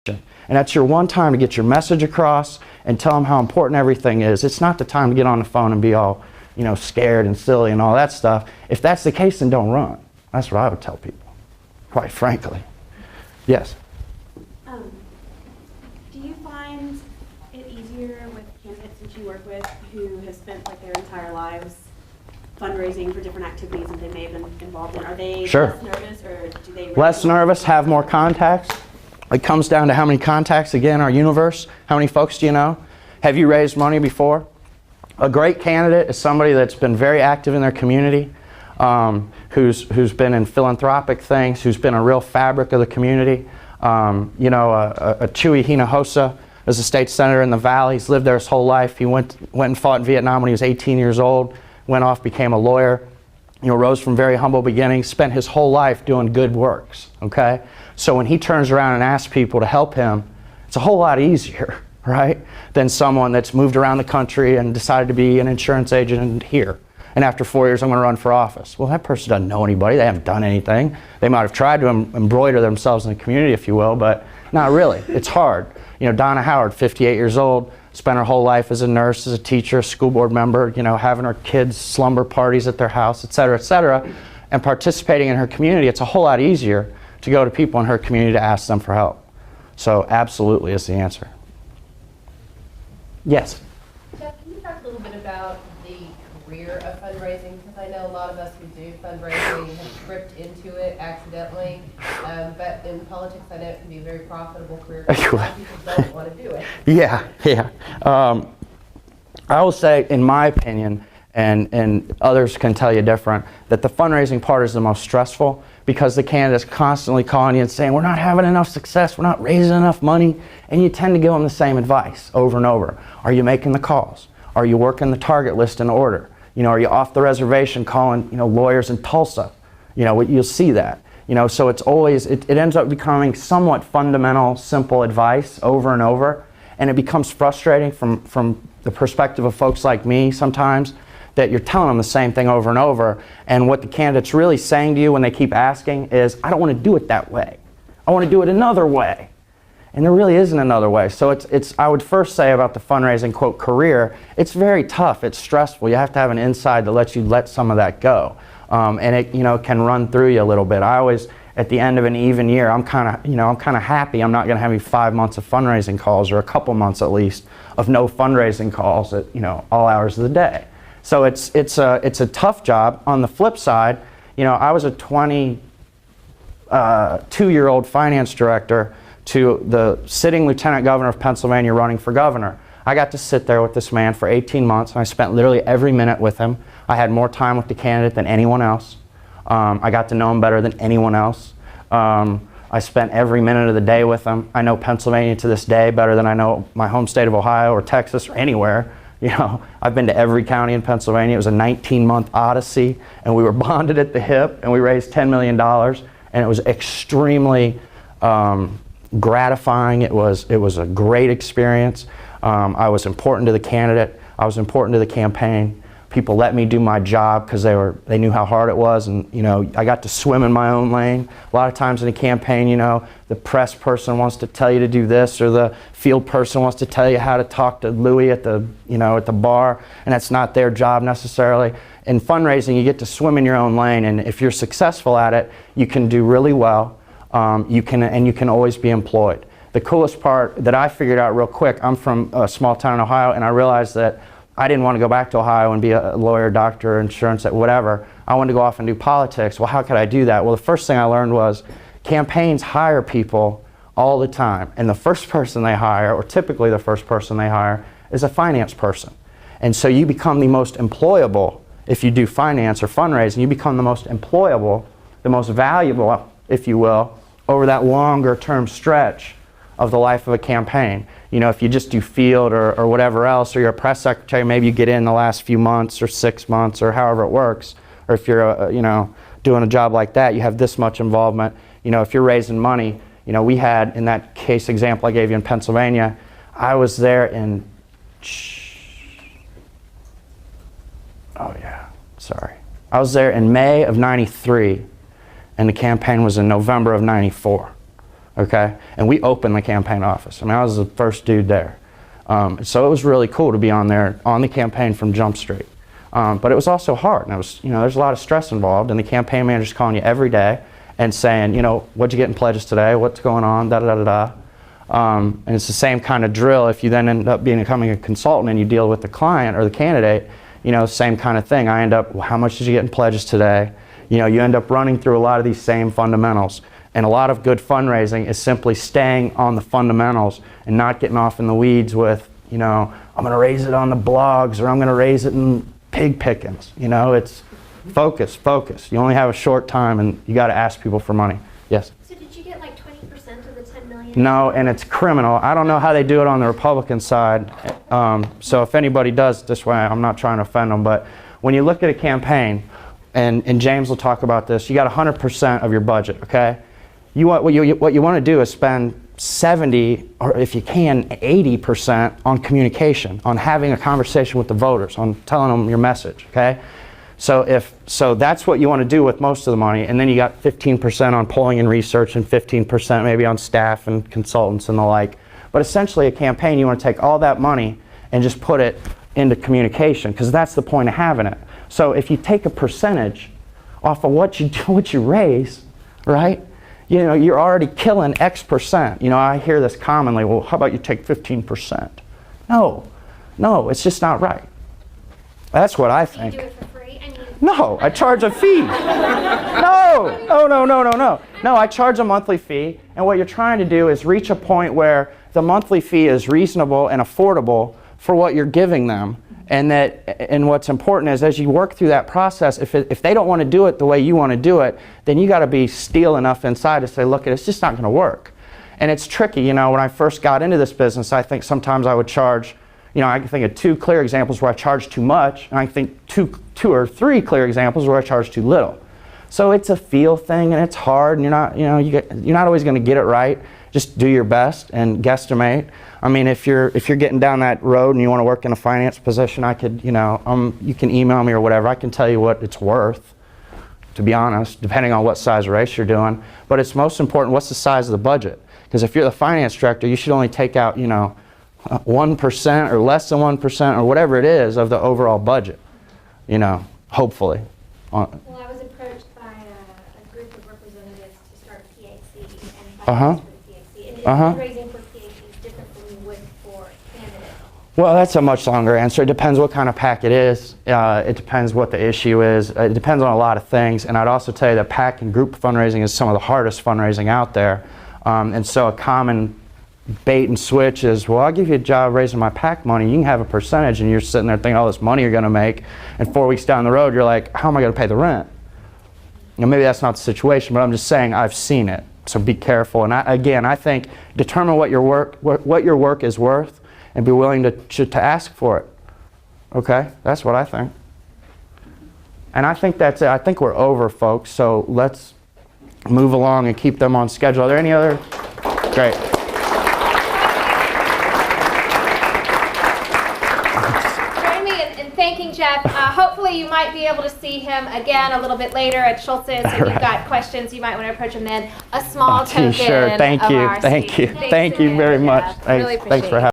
And that's your one time to get your message across and tell them how important everything is. It's not the time to get on the phone and be all, scared and silly and all that stuff. If that's the case, then don't run. That's what I would tell people, quite frankly. Yes? Do you find it easier with candidates that you work with who have spent their entire lives fundraising for different activities that they may have been involved in? Are they less nervous, or do they... Less nervous, have more contacts? It comes down to how many contacts, again, our universe. How many folks do you know? Have you raised money before? A great candidate is somebody that's been very active in their community, who's been in philanthropic things, who's been a real fabric of the community. A Chewy Hinojosa is a state senator in the Valley. He's lived there his whole life. He went and fought in Vietnam when he was 18 years old, went off, became a lawyer, rose from very humble beginnings, spent his whole life doing good works, okay? So when he turns around and asks people to help him, it's a whole lot easier, right, than someone that's moved around the country and decided to be an insurance agent here. And after 4 years, I'm going to run for office. Well, that person doesn't know anybody. They haven't done anything. They might have tried to embroider themselves in the community, if you will, but not really. It's hard. Donna Howard, 58 years old, spent her whole life as a nurse, as a teacher, a school board member, having her kids' slumber parties at their house, et cetera, and participating in her community. It's a whole lot easier to go to people in her community to ask them for help. So absolutely is the answer. Yes? Jeff, can you talk a little bit about the career of fundraising? Because I know a lot of us who do fundraising have tripped into it accidentally, but in politics I know it can be a very profitable career because a lot of people don't want to do it. Yeah. I will say, in my opinion, and others can tell you different, that the fundraising part is the most stressful because the candidate's constantly calling you and saying, we're not having enough success, we're not raising enough money, and you tend to give them the same advice over and over. Are you making the calls? Are you working the target list in order? Are you off the reservation calling, lawyers in Tulsa? You'll see that. So it's always, it ends up becoming somewhat fundamental, simple advice over and over, and it becomes frustrating from the perspective of folks like me sometimes, that you're telling them the same thing over and over, and what the candidate's really saying to you when they keep asking is, I don't want to do it that way. I want to do it another way. And there really isn't another way. So it's I would first say about the fundraising, quote, career, it's very tough, it's stressful. You have to have an inside that lets you let some of that go. And it, can run through you a little bit. I always, at the end of an even year, I'm kind of happy I'm not going to have 5 months of fundraising calls, or a couple months at least of no fundraising calls at, all hours of the day. So it's a tough job. On the flip side, I was a 22-year-old finance director to the sitting lieutenant governor of Pennsylvania running for governor. I got to sit there with this man for 18 months, and I spent literally every minute with him. I had more time with the candidate than anyone else. I got to know him better than anyone else. I spent every minute of the day with him. I know Pennsylvania to this day better than I know my home state of Ohio or Texas or anywhere. I've been to every county in Pennsylvania. It was a 19-month odyssey, and we were bonded at the hip, and we raised $10 million, and it was extremely gratifying. It was a great experience. I was important to the candidate. I was important to the campaign. People let me do my job because they knew how hard it was, and I got to swim in my own lane. A lot of times in a campaign, the press person wants to tell you to do this, or the field person wants to tell you how to talk to Louis at the at the bar, and that's not their job necessarily. In fundraising, you get to swim in your own lane, and if you're successful at it, you can do really well. You can always be employed. The coolest part that I figured out real quick, I'm from a small town in Ohio, and I realized that I didn't want to go back to Ohio and be a lawyer, doctor, insurance, whatever. I wanted to go off and do politics. Well, how could I do that? Well, the first thing I learned was campaigns hire people all the time. And the first person they hire, or typically the first person they hire, is a finance person. And so you become the most employable, if you do finance or fundraising, you become the most employable, the most valuable, if you will, over that longer term stretch of the life of a campaign. If you just do field or whatever else, or you're a press secretary, maybe you get in the last few months or 6 months or however it works. Or if you're, doing a job like that, you have this much involvement. If you're raising money, we had, in that case example I gave you in Pennsylvania, I was there in, I was there in May of '93, and the campaign was in November of '94. okay? And we opened the campaign office. I mean, I was the first dude there. So it was really cool to be on there, on the campaign from Jump Street. But it was also hard, and there's a lot of stress involved, and the campaign manager's calling you every day and saying, what'd you get in pledges today, what's going on, da-da-da-da-da. And it's the same kind of drill if you then end up becoming a consultant and you deal with the client or the candidate, same kind of thing. I end up, well, how much did you get in pledges today? You end up running through a lot of these same fundamentals. And a lot of good fundraising is simply staying on the fundamentals and not getting off in the weeds with, I'm going to raise it on the blogs or I'm going to raise it in pig pickings. It's focus. You only have a short time and you got to ask people for money. Yes? So did you get like 20% of the 10 million? No, and it's criminal. I don't know how they do it on the Republican side. So if anybody does it this way, I'm not trying to offend them, but when you look at a campaign, and James will talk about this, you got 100% of your budget, okay? What you want to do is spend 70, or if you can, 80% on communication, on having a conversation with the voters, on telling them your message, okay? So that's what you want to do with most of the money, and then you got 15% on polling and research and 15% maybe on staff and consultants and the like. But essentially a campaign, you want to take all that money and just put it into communication, because that's the point of having it. So if you take a percentage off of what you raise, right? You're already killing X percent. I hear this commonly, well, how about you take 15%? No, it's just not right. That's what I think. Do you do it for free? No, I charge a fee. No, I charge a monthly fee, and what you're trying to do is reach a point where the monthly fee is reasonable and affordable for what you're giving them. And what's important is as you work through that process, if they don't want to do it the way you want to do it, then you got to be steel enough inside to say, look, it's just not going to work. And it's tricky. When I first got into this business, I think sometimes I would charge, I can think of 2 clear examples where I charged too much, and I think two or 3 clear examples where I charged too little. So it's a feel thing, and it's hard, and you're not always going to get it right. Just do your best and guesstimate. I mean, if you're getting down that road and you want to work in a finance position, I could, you can email me or whatever. I can tell you what it's worth, to be honest, depending on what size race you're doing. But it's most important, what's the size of the budget? Because if you're the finance director, you should only take out, 1% or less than 1% or whatever it is of the overall budget, hopefully. Well, I was approached by a group of representatives to start PAC and finance for the PAC. And fundraising for PAC is different than you would for candidates. Well, that's a much longer answer. It depends what kind of PAC it is. It depends what the issue is. It depends on a lot of things. And I'd also tell you that PAC and group fundraising is some of the hardest fundraising out there. And so a common bait and switch is, well, I'll give you a job raising my PAC money. You can have a percentage, and you're sitting there thinking all this money you're going to make. And 4 weeks down the road, you're like, how am I going to pay the rent? Maybe that's not the situation, but I'm just saying I've seen it. So be careful. And I think determine what your work is worth, and be willing to ask for it. Okay, that's what I think. And I think that's it. I think we're over, folks. So let's move along and keep them on schedule. Are there any other? Great. Join me in thanking Jeff. Hopefully you might be able to see him again a little bit later at Schultz's. If you've got questions, you might want to approach him then. A small token Sure. Thank of you. our Thank seat. you. Thank you very much. Really appreciate Thanks for having me.